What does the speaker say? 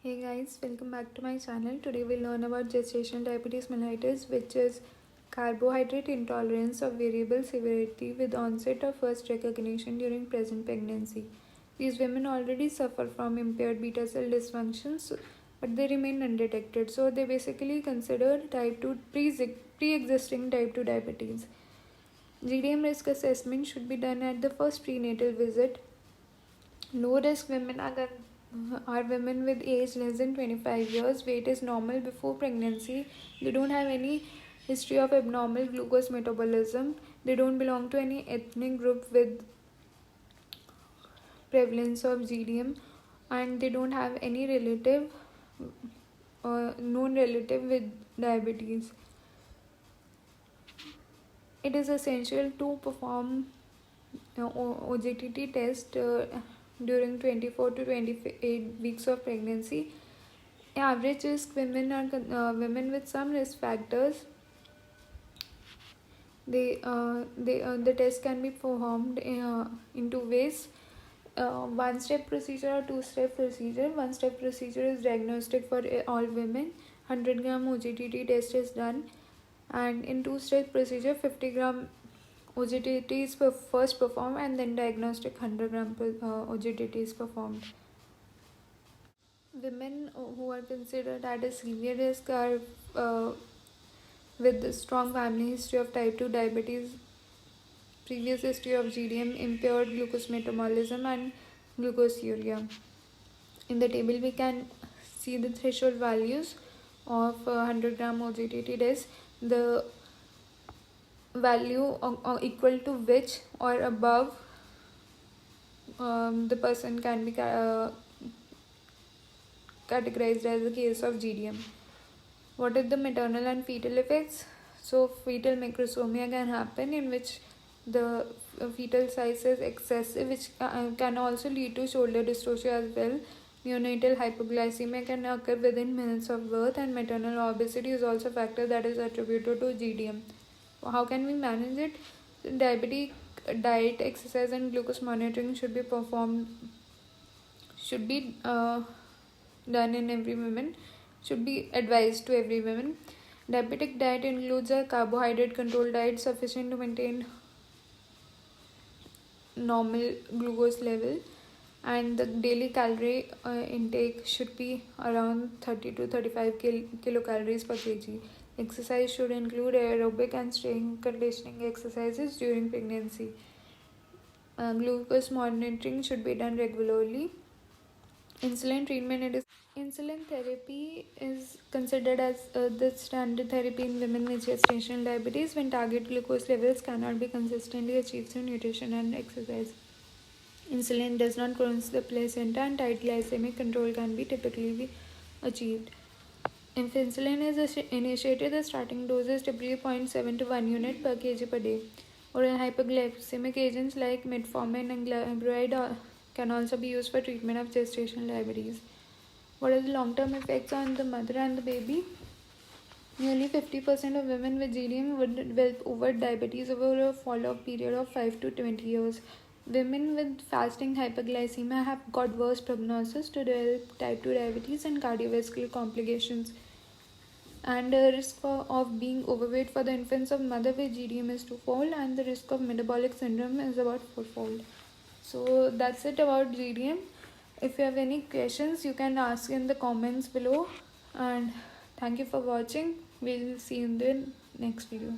Hey guys, welcome back to my channel. Today we'll learn about gestational diabetes mellitus, which is carbohydrate intolerance of variable severity with onset of first recognition during present pregnancy. These women already suffer from impaired beta cell dysfunctions, but they remain undetected. So they basically consider type 2 pre-existing type 2 diabetes. GDM risk assessment should be done at the first prenatal visit. Low risk women are women with age less than 25 years. Weight is normal before pregnancy. They don't have any history of abnormal glucose metabolism. They don't belong to any ethnic group with prevalence of GDM, and they don't have any known relative with diabetes. It is essential to perform OGTT test during 24 to 28 weeks of pregnancy. Average risk women are women with some risk factors. The test can be performed in two ways: one-step procedure or two-step procedure. One-step procedure is diagnostic for all women. 100-gram OGTT test is done, and in two-step procedure, 50-gram OGTT is first performed, and then diagnostic 100-gram OGTT is performed. Women who are considered at a severe risk are with strong family history of type 2 diabetes, previous history of GDM, impaired glucose metabolism, and glucosuria. In the table, we can see the threshold values of 100-gram OGTT test. The value equal to which or above the person can be categorized as a case of GDM. What are the maternal and fetal effects? So fetal macrosomia can happen, in which the fetal size is excessive, which can also lead to shoulder dystocia as well. Neonatal hypoglycemia can occur within minutes of birth, and maternal obesity is also a factor that is attributed to GDM. How can we manage it? Diabetic diet, exercise, and glucose monitoring should be done in every woman, should be advised to every woman. Diabetic diet includes a carbohydrate control diet sufficient to maintain normal glucose level, and the daily calorie intake should be around 30 to 35 kilocalories per kg. Exercise should include aerobic and strength conditioning exercises during pregnancy. Glucose monitoring should be done regularly. Insulin therapy is considered as the standard therapy in women with gestational diabetes when target glucose levels cannot be consistently achieved through nutrition and exercise. Insulin does not cross the placenta, and tight glycemic control can be typically achieved. If insulin is initiated, the starting dose is typically 0.7 to 1 unit per kg per day. Oral hypoglycemic agents like metformin and glyburide can also be used for treatment of gestational diabetes. What are the long-term effects on the mother and the baby? Nearly 50% of women with GDM would develop overt diabetes over a follow-up period of 5 to 20 years. Women with fasting hyperglycemia have got worse prognosis to develop type 2 diabetes and cardiovascular complications. And the risk of being overweight for the infants of mother with GDM is twofold, and the risk of metabolic syndrome is about fourfold. So that's it about GDM. If you have any questions, you can ask in the comments below, and thank you for watching. We'll see you in the next video.